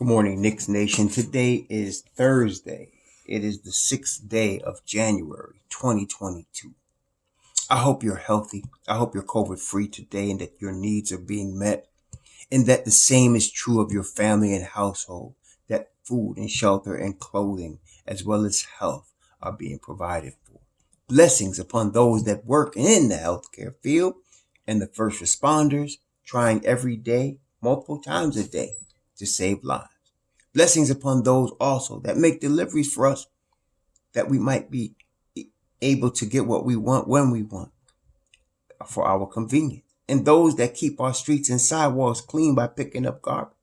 Good morning, Knicks Nation. Today is Thursday. It is the 6th day of January, 2022. I hope you're healthy. I hope you're COVID free today and that your needs are being met and that the same is true of your family and household, that food and shelter and clothing as well as health are being provided for. Blessings upon those that work in the healthcare field and the first responders trying every day, multiple times a day to save lives. Blessings upon those also that make deliveries for us, that we might be able to get what we want when we want for our convenience. And those that keep our streets and sidewalks clean by picking up garbage.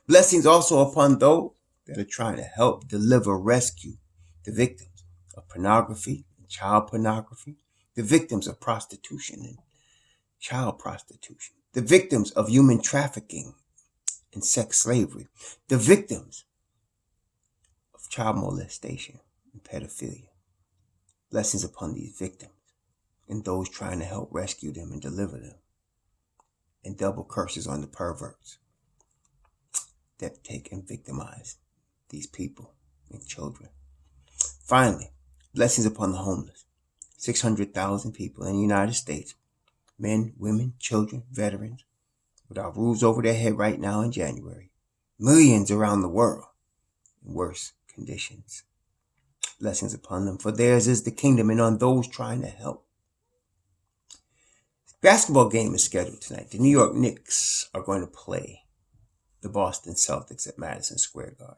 Blessings also upon those that are trying to help deliver rescue the victims of pornography and child pornography, the victims of prostitution and child prostitution, the victims of human trafficking and sex slavery, the victims of child molestation and pedophilia. Blessings upon these victims and those trying to help rescue them and deliver them. And double curses on the perverts that take and victimize these people and children. Finally, blessings upon the homeless. 600,000 people in the United States, men, women, children, veterans, without roofs over their head right now in January. Millions around the world in worse conditions. Blessings upon them, for theirs is the kingdom, and on those trying to help. Basketball game is scheduled tonight. The New York Knicks are going to play the Boston Celtics at Madison Square Garden.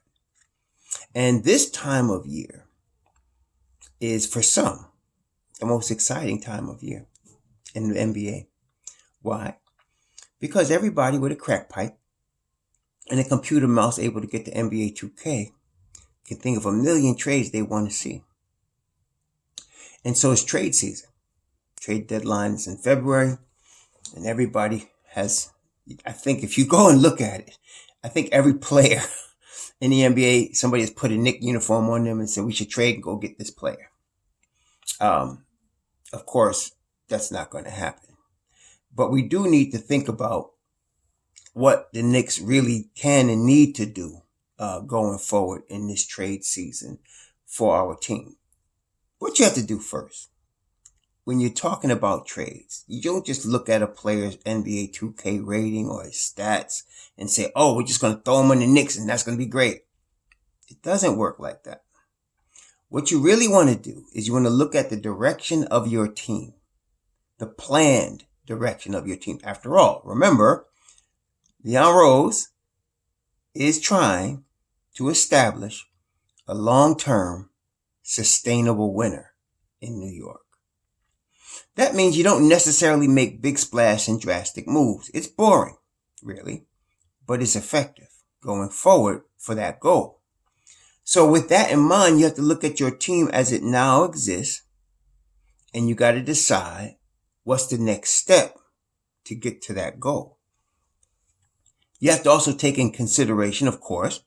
And this time of year is, for some, the most exciting time of year in the NBA. Why? Because everybody with a crack pipe and a computer mouse able to get the NBA 2K can think of a million trades they want to see. And so it's trade season. Trade deadline is in February, and everybody has, I think if you go and look at it, I think every player in the NBA, somebody has put a Knicks uniform on them and said we should trade and go get this player. Of course, that's not going to happen. But we do need to think about what the Knicks really can and need to do going forward in this trade season for our team. What you have to do first, when you're talking about trades, you don't just look at a player's NBA 2K rating or his stats and say, oh, we're just going to throw him on the Knicks and that's going to be great. It doesn't work like that. What you really want to do is you want to look at the direction of your team, the planned direction of your team. After all, remember, Leon Rose is trying to establish a long-term, sustainable winner in New York. That means you don't necessarily make big splash and drastic moves. It's boring, really, but it's effective going forward for that goal. So with that in mind, you have to look at your team as it now exists, and you got to decide what's the next step to get to that goal. You have to also take in consideration, of course,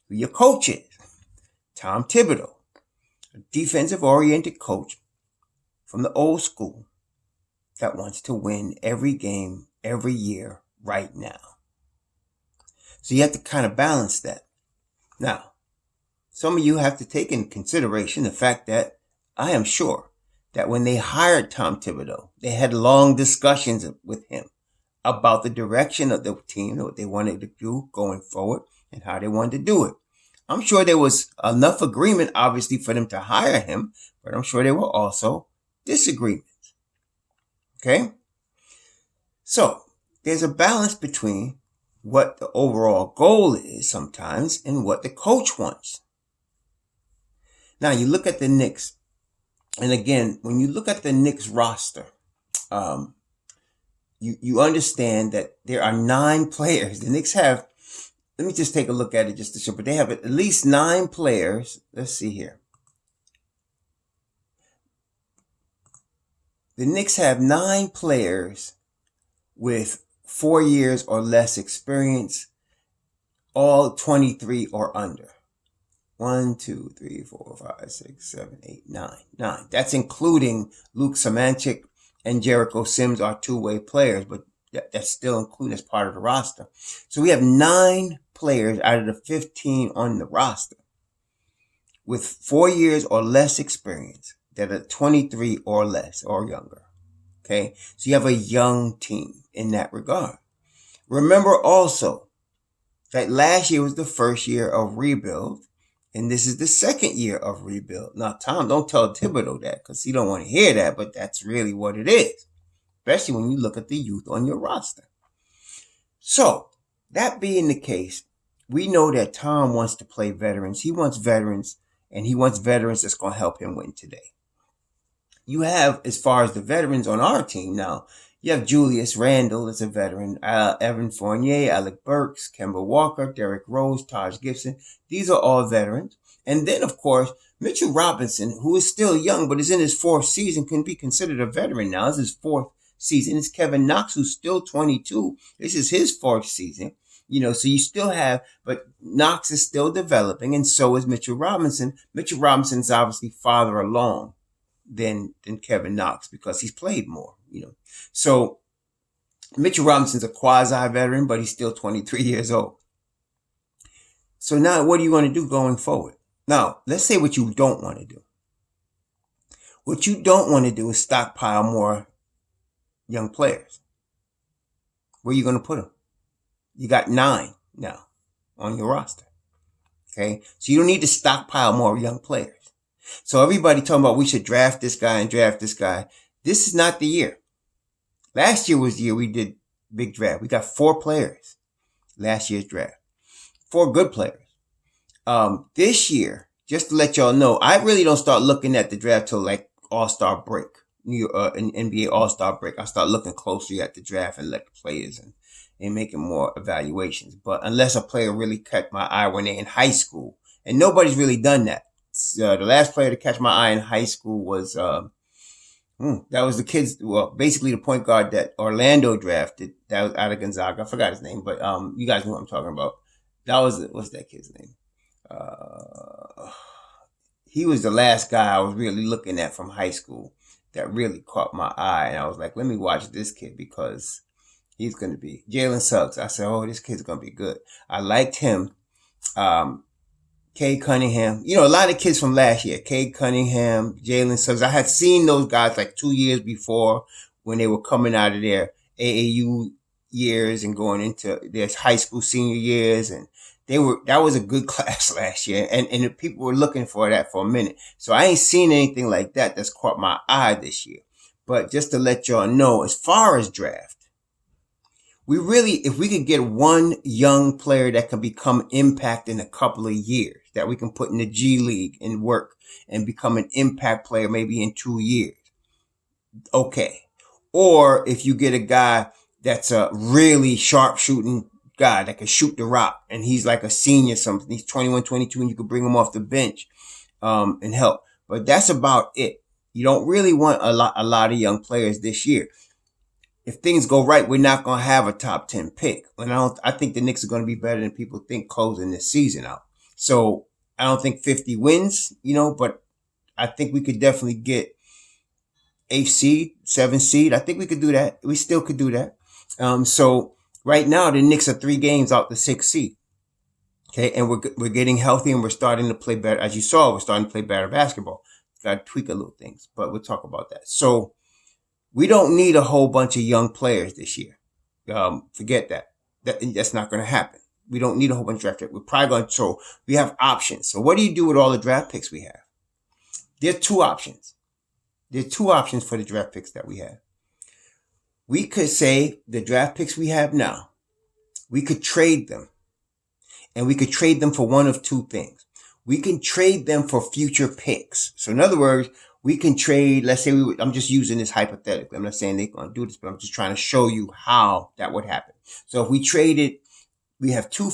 who your coach is. Tom Thibodeau, a defensive-oriented coach from the old school that wants to win every game, every year, right now. So you have to kind of balance that. Now, some of you have to take in consideration the fact that I am sure that when they hired Tom Thibodeau, they had long discussions with him about the direction of the team, what they wanted to do going forward, and how they wanted to do it. I'm sure there was enough agreement, obviously, for them to hire him, but I'm sure there were also disagreements. Okay? So, there's a balance between what the overall goal is sometimes and what the coach wants. Now, you look at the Knicks. And again, when you look at the Knicks roster, you understand that there are 9 players. The Knicks have, let me just take a look at it just to show, but they have at least 9 players. Let's see here. The Knicks have 9 players with 4 years or less experience, all 23 or under. 1, 2, 3, 4, 5, 6, 7, 8, 9. 9. That's including Luke Samanchik and Jericho Sims are two-way players, but that's still included as part of the roster. So we have 9 players out of the 15 on the roster with 4 years or less experience that are 23 or less or younger. Okay, so you have a young team in that regard. Remember also that last year was the first year of rebuild, and this is the second year of rebuild. Now, Tom, don't tell Thibodeau that because he don't want to hear that, but that's really what it is, especially when you look at the youth on your roster. So, that being the case, we know that Tom wants to play veterans. He wants veterans, and he wants veterans that's going to help him win today. You have, as far as the veterans on our team now, you have Julius Randle as a veteran, Evan Fournier, Alec Burks, Kemba Walker, Derrick Rose, Taj Gibson. These are all veterans. And then, of course, Mitchell Robinson, who is still young but is in his fourth season, can be considered a veteran now. This is his fourth season. It's Kevin Knox, who's still 22. This is his fourth season. So you still have, but Knox is still developing, and so is Mitchell Robinson. Mitchell Robinson's obviously farther along than Kevin Knox because he's played more, So Mitchell Robinson's a quasi-veteran, but he's still 23 years old. So now what do you want to do going forward? Now, let's say what you don't want to do. What you don't want to do is stockpile more young players. Where are you going to put them? You got 9 now on your roster. Okay? So you don't need to stockpile more young players. So everybody talking about we should draft this guy and draft this guy. This is not the year. Last year was the year we did big draft. We got 4 players last year's draft. 4 good players. This year, just to let y'all know, I really don't start looking at the draft till like All-Star break, NBA All-Star break. I start looking closely at the draft and let the players and making more evaluations. But unless a player really caught my eye when they're in high school, and nobody's really done that. The last player to catch my eye in high school was that was the kids. Well, basically the point guard that Orlando drafted. That was out of Gonzaga. I forgot his name, but you guys know what I'm talking about. That was what's that kid's name? He was the last guy I was really looking at from high school that really caught my eye, and I was like, let me watch this kid because he's going to be Jalen Suggs. I said, oh, this kid's going to be good. I liked him. Cade Cunningham, a lot of kids from last year, Cade Cunningham, Jalen Suggs. I had seen those guys like 2 years before when they were coming out of their AAU years and going into their high school senior years. And that was a good class last year. And the people were looking for that for a minute. So I ain't seen anything like that that's caught my eye this year. But just to let y'all know, as far as draft, if we could get one young player that can become impact in a couple of years, that we can put in the G League and work and become an impact player maybe in 2 years. Okay. Or if you get a guy that's a really sharp shooting guy that can shoot the rock and he's like a senior something, he's 21, 22, and you could bring him off the bench and help. But that's about it. You don't really want a lot of young players this year. If things go right, we're not going to have a top 10 pick. And I think the Knicks are going to be better than people think closing this season out. So I don't think 50 wins, but I think we could definitely get 8th seed, 7th seed. I think we could do that. We still could do that. So right now the Knicks are 3 games out the 6th seed. Okay. And we're getting healthy and we're starting to play better. As you saw, we're starting to play better basketball. Got to tweak a little things, but we'll talk about that. So we don't need a whole bunch of young players this year. Forget that. That's not going to happen. We don't need a whole bunch of draft picks. We're probably going to, so we have options. So what do you do with all the draft picks we have? There are 2 options. There are 2 options for the draft picks that we have. We could say the draft picks we have now, we could trade them. And we could trade them for one of 2 things. We can trade them for future picks. So in other words, we can trade, let's say I'm just using this hypothetically. I'm not saying they're going to do this, but I'm just trying to show you how that would happen. So if we traded, we have 2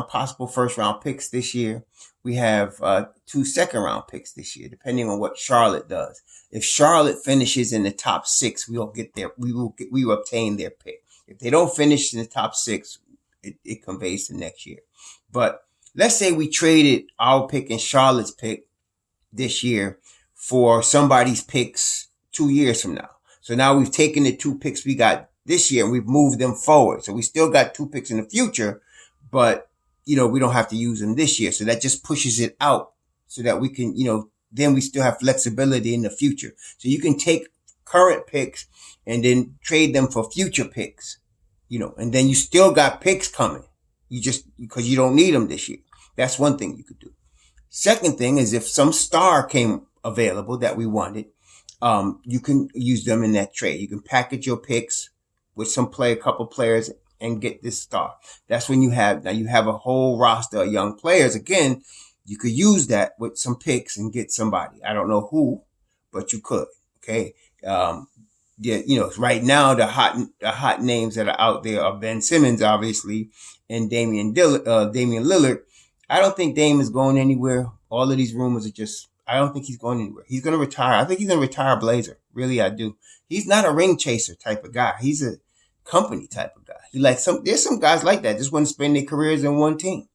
possible first round picks this year. We have 2 second round picks this year, depending on what Charlotte does. If Charlotte finishes in the top 6, we will obtain their pick. If they don't finish in the top 6, it conveys to next year. But let's say we traded our pick and Charlotte's pick this year for somebody's picks 2 years from now. So now we've taken the 2 picks we got this year and we've moved them forward. So we still got 2 picks in the future, but we don't have to use them this year. So that just pushes it out so that we can, then we still have flexibility in the future. So you can take current picks and then trade them for future picks, and then you still got picks coming. You just, because you don't need them this year. That's one thing you could do. Second thing is if some star came available that we wanted, you can use them in that trade. You can package your picks with a couple players and get this star. That's when you have a whole roster of young players. Again, you could use that with some picks and get somebody. I don't know who, but you could. Okay. Right now the hot names that are out there are Ben Simmons, obviously, and Damian Lillard. I don't think Dame is going anywhere. All of these rumors are I don't think he's going anywhere. He's going to retire. I think he's going to retire a Blazer. Really, I do. He's not a ring chaser type of guy. He's a company type of guy. There's some guys like that, just want to spend their careers in one team.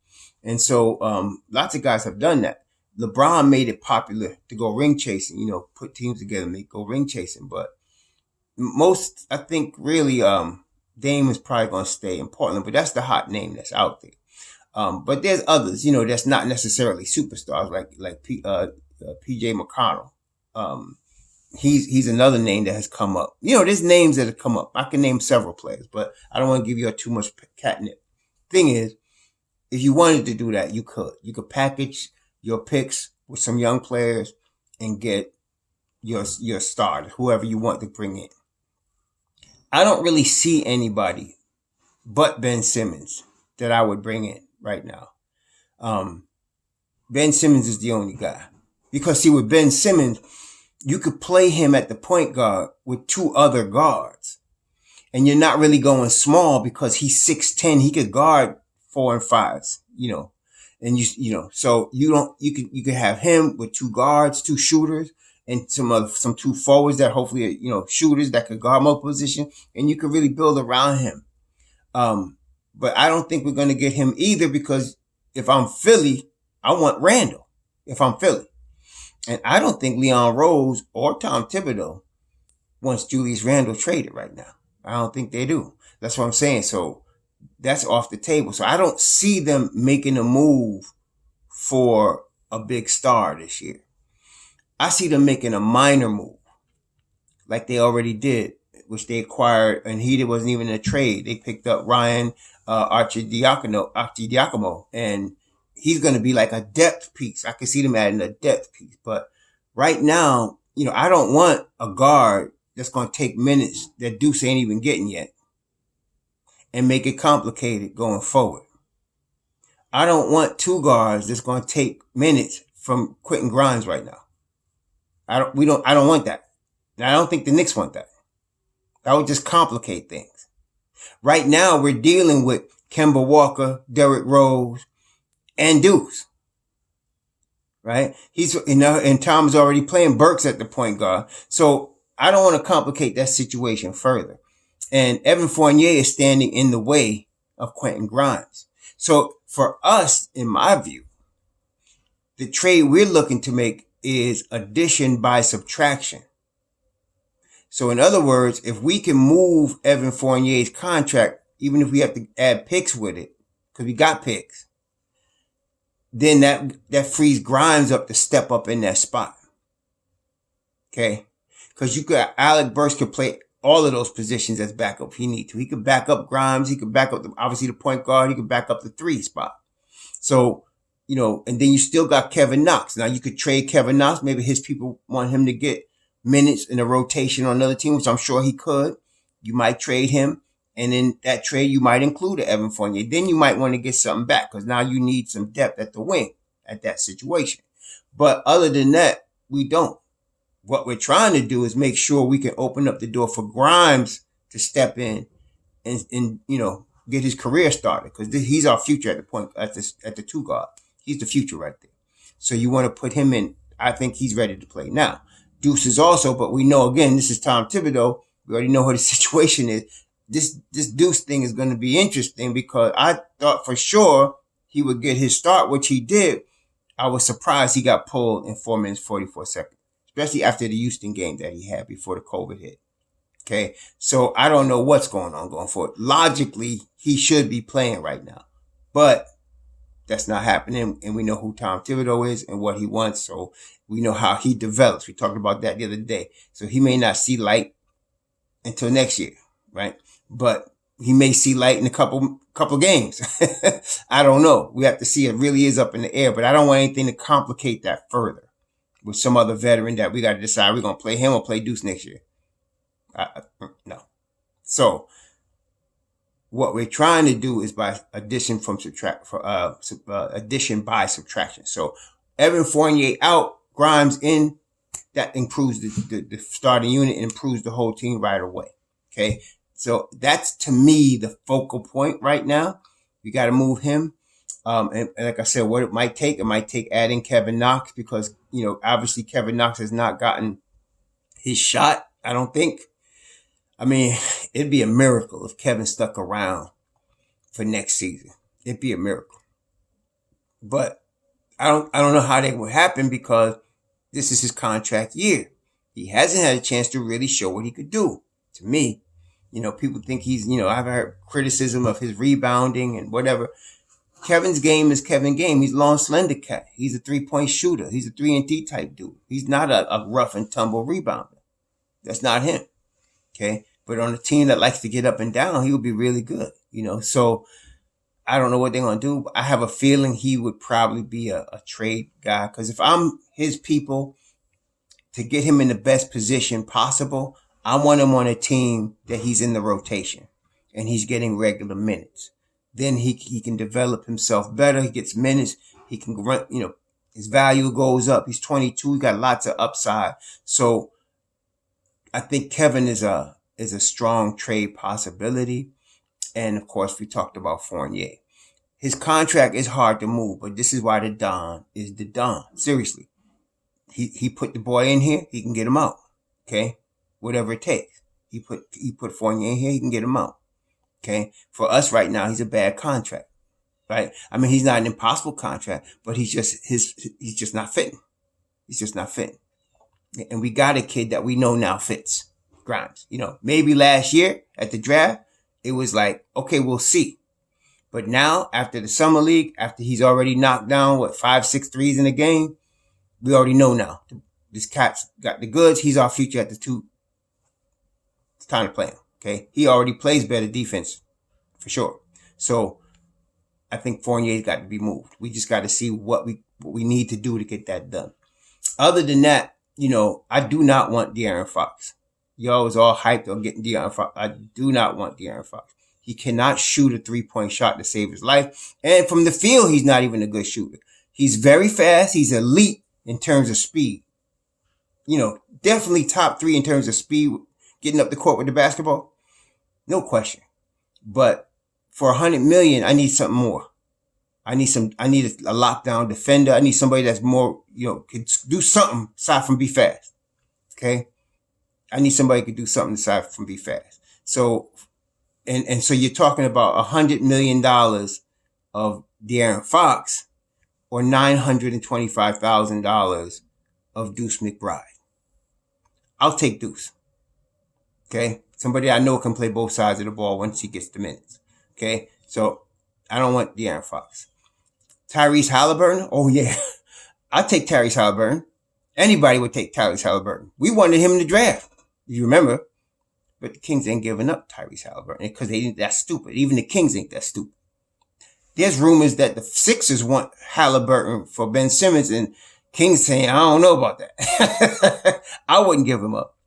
And so, lots of guys have done that. LeBron made it popular to go ring chasing, put teams together and go ring chasing. But most, I think really, Dame is probably going to stay in Portland, but that's the hot name that's out there. But there's others, that's not necessarily superstars like PJ McConnell. He's another name that has come up. There's names that have come up. I can name several players, but I don't want to give you too much catnip. Thing is, if you wanted to do that, you could. You could package your picks with some young players and get your star, whoever you want to bring in. I don't really see anybody but Ben Simmons that I would bring in right now. Ben Simmons is the only guy. Because see, with Ben Simmons, you could play him at the point guard with two other guards. And you're not really going small because he's 6'10". He could guard 4 and 5s, and so you could have him with two guards, two shooters, and some two forwards that hopefully, shooters that could guard multiple positions, and you could really build around him. But I don't think we're going to get him either because if I'm Philly, I want Randall if I'm Philly. And I don't think Leon Rose or Tom Thibodeau wants Julius Randle traded right now. I don't think they do. That's what I'm saying. So that's off the table. So I don't see them making a move for a big star this year. I see them making a minor move like they already did, which they acquired, and he wasn't even a trade. They picked up Ryan Arcidiacono, and he's going to be like a depth piece. I can see them adding a depth piece. But right now, I don't want a guard that's going to take minutes that Deuce ain't even getting yet and make it complicated going forward. I don't want two guards that's going to take minutes from Quentin Grimes right now. I don't want that. And I don't think the Knicks want that. That would just complicate things. Right now, we're dealing with Kemba Walker, Derrick Rose, and Deuce. Right? And Tom's already playing Burks at the point guard. So I don't want to complicate that situation further. And Evan Fournier is standing in the way of Quentin Grimes. So for us, in my view, the trade we're looking to make is addition by subtraction. So in other words, if we can move Evan Fournier's contract, even if we have to add picks with it, because we got picks, then that frees Grimes up to step up in that spot. Okay? Because Alec Burks could play all of those positions as backup if he need to. He could back up Grimes. He could back up, obviously, the point guard. He could back up the 3 spot. So, and then you still got Kevin Knox. Now, you could trade Kevin Knox. Maybe his people want him to get minutes in a rotation on another team, which I'm sure he could. You might trade him. And in that trade, you might include an Evan Fournier. Then you might want to get something back because now you need some depth at the wing at that situation. But other than that, we don't. What we're trying to do is make sure we can open up the door for Grimes to step in and get his career started because he's our future at the point at the 2 guard. He's the future right there. So you want to put him in. I think he's ready to play now. Deuce is also, but we know again this is Tom Thibodeau. We already know what the situation is. This Deuce thing is going to be interesting because I thought for sure he would get his start, which he did. I was surprised he got pulled in 4 minutes, 44 seconds, especially after the Houston game that he had before the COVID hit. Okay. So I don't know what's going on going forward. Logically, he should be playing right now, but That's not happening. And we know who Tom Thibodeau is and what he wants. So we know how he develops. We talked about that the other day. So he may not see light until next year, right? But he may see light in a couple games. I don't know. We have to see. It really is up in the air. But I don't want anything to complicate that further with some other veteran that we got to decide we're going to play him or play Deuce next year. No. So what we're trying to do is by addition by subtraction. So Evan Fournier out, Grimes in. That improves the starting unit and improves the whole team right away. Okay. So that's to me the focal point right now. You got to move him. And like I said, what it might take adding Kevin Knox because, obviously Kevin Knox has not gotten his shot. I don't think. I mean, it'd be a miracle if Kevin stuck around for next season. It'd be a miracle. But I don't know how that would happen because this is his contract year. He hasn't had a chance to really show what he could do. To me, people think he's, I've heard criticism of his rebounding and whatever. Kevin's game is Kevin's game. He's long, slender cat. He's a 3-point shooter. He's a 3-and-D type dude. He's not a rough and tumble rebounder. That's not him. Okay. But on a team that likes to get up and down, he would be really good, So I don't know what they're going to do. But I have a feeling he would probably be a trade guy. Because if I'm his people, to get him in the best position possible, I want him on a team that he's in the rotation and he's getting regular minutes. Then he can develop himself better. He gets minutes. He can run, his value goes up. He's 22. He got lots of upside. So I think Kevin is a strong trade possibility. And of course, we talked about Fournier. His contract is hard to move, but this is why the Don is the Don. Seriously. He put the boy in here, he can get him out. Okay? Whatever it takes. He put Fournier in here, he can get him out. Okay? For us right now, he's a bad contract. Right? I mean, he's not an impossible contract, but he's just not fitting. He's just not fitting. And we got a kid that we know now fits. Grimes. Maybe last year at the draft, it was like, okay, we'll see. But now, after the summer league, after he's already knocked down, 5-6 threes in a game, we already know now. This cat's got the goods. He's our future at the 2. It's time to play him. Okay. He already plays better defense for sure. So I think Fournier's got to be moved. We just got to see what we need to do to get that done. Other than that, I do not want De'Aaron Fox. Y'all was all hyped on getting De'Aaron Fox. I do not want De'Aaron Fox. He cannot shoot a 3-point shot to save his life. And from the field, he's not even a good shooter. He's very fast. He's elite in terms of speed. Definitely top 3 in terms of speed, getting up the court with the basketball. No question. But for $100 million, I need something more. I need a lockdown defender. I need somebody that's more, could do something aside from be fast. Okay. I need somebody who could do something aside from be fast. So, and so you're talking about $100 million of De'Aaron Fox or $925,000 of Deuce McBride. I'll take Deuce. Okay. Somebody I know can play both sides of the ball once he gets the minutes. Okay. So I don't want De'Aaron Fox. Tyrese Halliburton. Oh yeah. I'll take Tyrese Halliburton. Anybody would take Tyrese Halliburton. We wanted him in the draft. You remember? But the Kings ain't giving up Tyrese Halliburton because they think that's stupid. Even the Kings think that's stupid. There's rumors that the Sixers want Halliburton for Ben Simmons, and Kings saying, I don't know about that. I wouldn't give him up.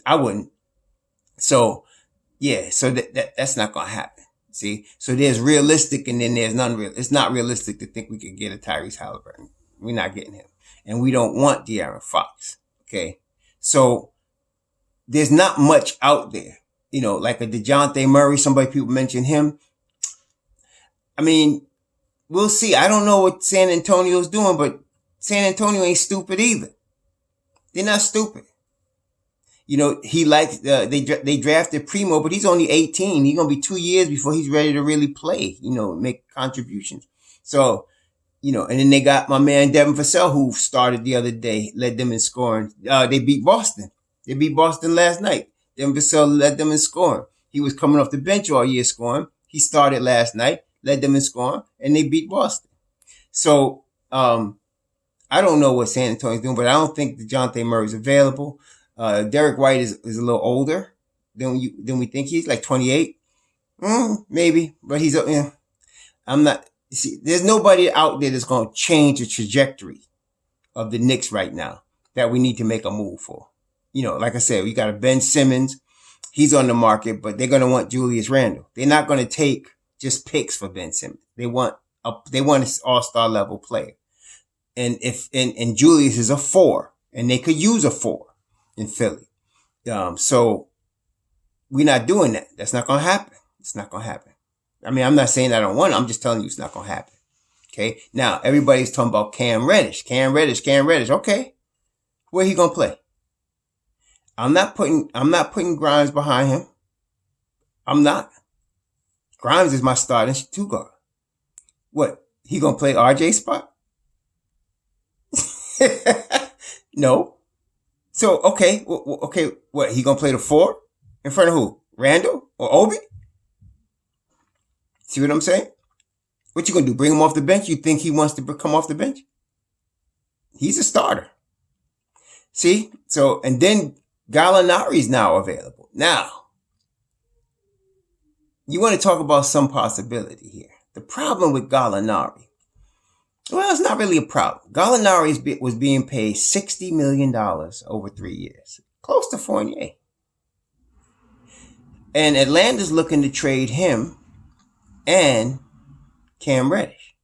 I wouldn't. So, yeah, so that's not going to happen. See? So there's realistic and then there's non-real. It's not realistic to think we could get a Tyrese Halliburton. We're not getting him. And we don't want De'Aaron Fox. Okay? So there's not much out there. Like a DeJounte Murray, people mention him. I mean, we'll see. I don't know what San Antonio's doing, but San Antonio ain't stupid either. They're not stupid. He likes, they drafted Primo, but he's only 18. He's going to be 2 years before he's ready to really play, make contributions. So, and then they got my man Devin Vassell, who started the other day, led them in scoring. They beat Boston. They beat Boston last night. Devin Vassell led them in scoring. He was coming off the bench all year scoring. He started last night, led them in scoring, and they beat Boston. So I don't know what San Antonio's doing, but I don't think DeJounte Murray's available. Derek White is a little older than we think. He's like 28, maybe, but he's I'm not. See, there's nobody out there that's going to change the trajectory of the Knicks right now that we need to make a move for. Like I said, we got a Ben Simmons. He's on the market, but they're going to want Julius Randle. They're not going to take just picks for Ben Simmons. They want an all-star level player. And and Julius is a 4, and they could use a 4 in Philly. So we're not doing that. That's not going to happen. It's not going to happen. I mean, I'm not saying I don't want it. I'm just telling you it's not going to happen. Okay. Now everybody's talking about Cam Reddish. Okay. Where he going to play? I'm not putting Grimes behind him. I'm not. Grimes is my starting 2 guard. What? He going to play RJ's spot? No. So, okay. What? He going to play the 4 in front of who? Randall or Obi? See what I'm saying? What you going to do? Bring him off the bench? You think he wants to come off the bench? He's a starter. See? So, and then Gallinari is now available. Now, you want to talk about some possibility here. The problem with Gallinari, well, it's not really a problem. Gallinari was being paid $60 million over 3 years. Close to Fournier. And Atlanta's looking to trade him and Cam Reddish.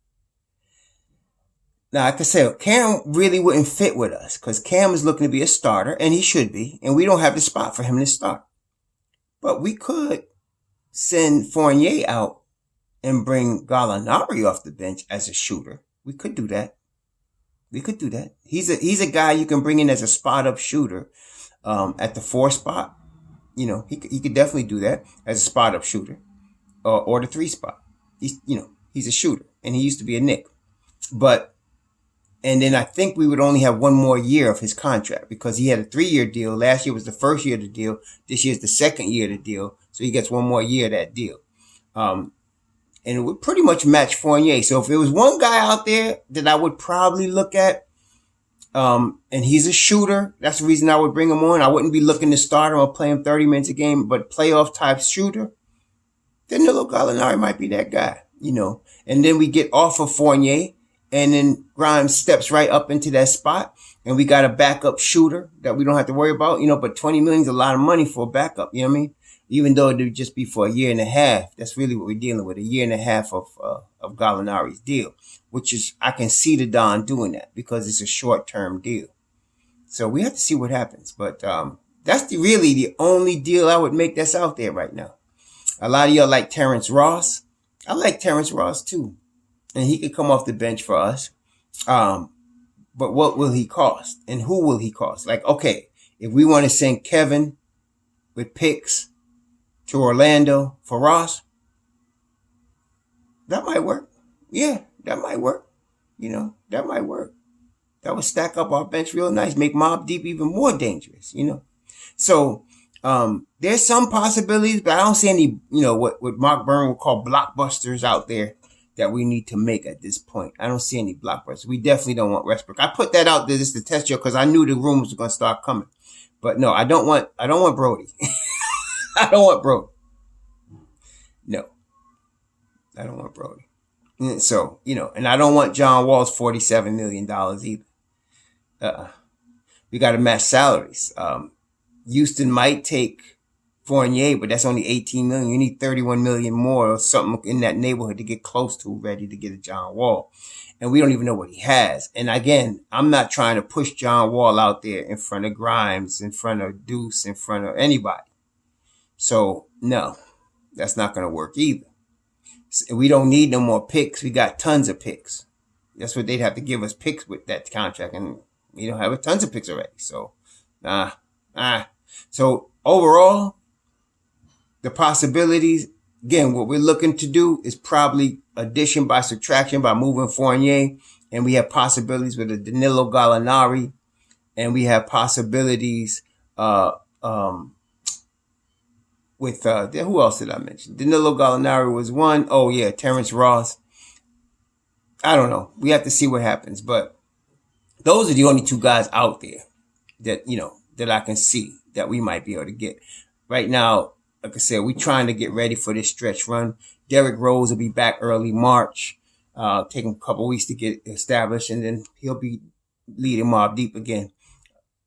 Now, like I said, Cam really wouldn't fit with us because Cam is looking to be a starter, and he should be, and we don't have the spot for him to start. But we could send Fournier out and bring Gallinari off the bench as a shooter. We could do that. He's a guy you can bring in as a spot-up shooter at the 4 spot. He could definitely do that as a spot-up shooter. Or the 3 spot. He's a shooter, and he used to be a Knick. And then I think we would only have 1 more year of his contract because he had a 3-year deal. Last year was the first year of the deal. This year's the second year of the deal. So he gets 1 more year of that deal. And it would pretty much match Fournier. So if there was one guy out there that I would probably look at, and he's a shooter, that's the reason I would bring him on. I wouldn't be looking to start him or play him 30 minutes a game, but playoff type shooter. Danilo Gallinari might be that guy, And then we get off of Fournier, and then Grimes steps right up into that spot, and we got a backup shooter that we don't have to worry about, but $20 million is a lot of money for a backup, you know what I mean? Even though it would just be for a year and a half, that's really what we're dealing with, a year and a half of Gallinari's deal, which is, I can see the Don doing that because it's a short-term deal. So we have to see what happens, but that's really the only deal I would make that's out there right now. A lot of y'all like Terrence Ross. I like Terrence Ross too. And he could come off the bench for us. But what will he cost? And who will he cost? Like, okay, if we want to send Kevin with picks to Orlando for Ross, that might work. Yeah, that might work. That might work. That would stack up our bench real nice, make Mobb Deep even more dangerous, So, there's some possibilities, but I don't see any, what Mark Byrne would call blockbusters out there that we need to make at this point. I don't see any blockbusters. We definitely don't want Westbrook. I put that out there just to test you because I knew the rumors were going to start coming. But no, I don't want Brody. I don't want Brody. No, I don't want Brody. So, and I don't want John Wall's $47 million either. We got to match salaries. Houston might take Fournier, but that's only $18 million. You need $31 million more or something in that neighborhood to get close to ready to get a John Wall. And we don't even know what he has. And again, I'm not trying to push John Wall out there in front of Grimes, in front of Deuce, in front of anybody. So, no, that's not going to work either. We don't need no more picks. We got tons of picks. That's what they'd have to give us, picks with that contract. And we don't have tons of picks already. So, So overall, the possibilities, again, what we're looking to do is probably addition by subtraction by moving Fournier. And we have possibilities with a Danilo Gallinari. And we have possibilities with with who else did I mention? Danilo Gallinari was one. Oh yeah, Terrence Ross. I don't know. We have to see what happens, but those are the only two guys out there that that I can see that we might be able to get. Right now, like I said, we're trying to get ready for this stretch run. Derrick Rose will be back early March. Take him a couple weeks to get established, and then he'll be leading Mobb Deep again.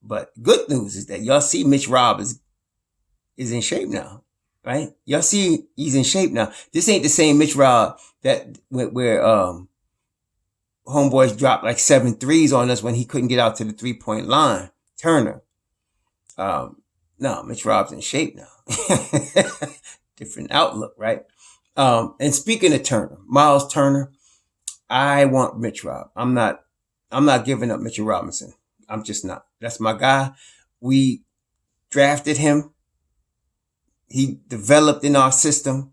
But good news is that y'all see Mitch Rob is in shape now, right? Y'all see he's in shape now. This ain't the same Mitch Rob that where homeboys dropped like 7 threes on us when he couldn't get out to the 3-point line. Turner. No, Mitch Rob's in shape now. Different outlook, right? And speaking of Turner, Miles Turner, I want Mitch Rob. I'm not giving up Mitchell Robinson. I'm just not. That's my guy. We drafted him. He developed in our system.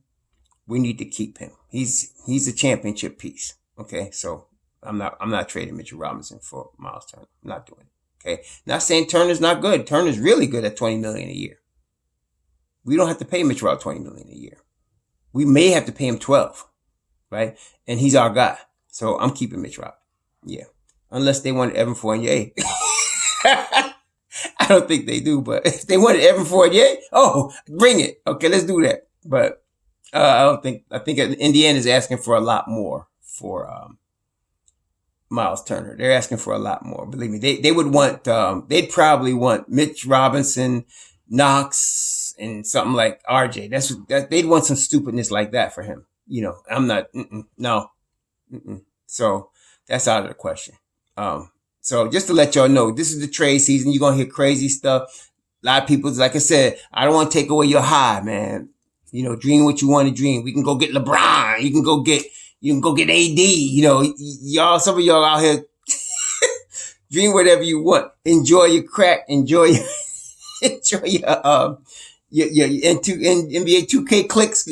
We need to keep him. He's a championship piece. Okay, so I'm not trading Mitchell Robinson for Miles Turner. I'm not doing it. Okay, not saying Turner's not good. Turner's really good at $20 million a year. We don't have to pay Mitch Rob $20 million a year. We may have to pay him 12, right? And he's our guy. So I'm keeping Mitch Rob. Yeah. Unless they want Evan Fournier. I don't think they do, but if they wanted Evan Fournier, bring it. Okay, let's do that. But I think Indiana's asking for a lot more for Miles Turner. They're asking for a lot more. Believe me, they would want, they'd probably want Mitch Robinson, Knox, and something like RJ. They'd want some stupidness like that for him. I'm not, no. So that's out of the question. So just to let y'all know, this is the trade season. You're going to hear crazy stuff. A lot of people, like I said, I don't want to take away your high, man. Dream what you want to dream. We can go get LeBron. You can go get AD. Y'all, some of y'all out here dream whatever you want. Enjoy your crack. Enjoy your NBA 2K clicks.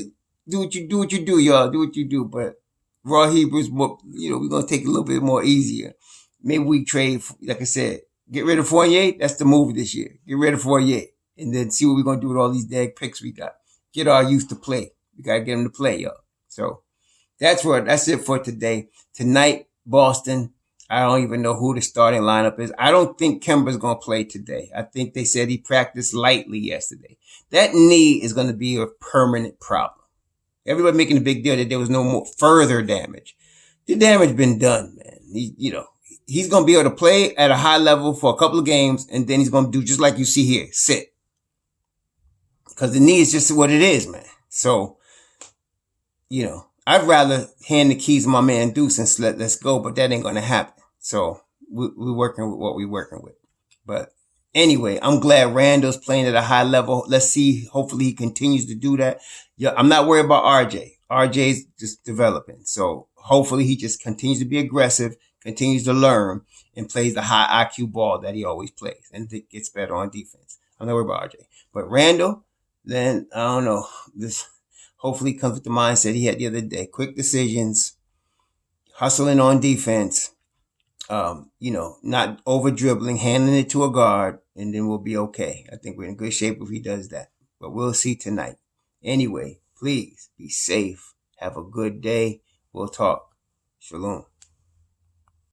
Do what you do, y'all. Do what you do. But Raw Hebrews, we're going to take it a little bit more easier. Maybe we trade, like I said, get rid of Fournier. That's the move this year. Get rid of Fournier. And then see what we're going to do with all these dag picks we got. Get our youth to play. We got to get them to play, y'all. So that's it for today. Tonight, Boston, I don't even know who the starting lineup is. I don't think Kemba's going to play today. I think they said he practiced lightly yesterday. That knee is going to be a permanent problem. Everybody making a big deal that there was no more further damage. The damage been done, man. He's going to be able to play at a high level for a couple of games, and then he's going to do just like you see here, sit. Because the knee is just what it is, man. So, I'd rather hand the keys to my man Deuce and let's go, but that ain't going to happen. So we're working with what we're working with. But anyway, I'm glad Randall's playing at a high level. Let's see. Hopefully he continues to do that. Yeah, I'm not worried about RJ. RJ's just developing. So hopefully he just continues to be aggressive, continues to learn, and plays the high IQ ball that he always plays and gets better on defense. I'm not worried about RJ. But Randall, then I don't know. This hopefully comes with the mindset he had the other day. Quick decisions, hustling on defense, not over dribbling, handing it to a guard, and then we'll be okay. I think we're in good shape if he does that. But we'll see tonight. Anyway, please be safe. Have a good day. We'll talk. Shalom.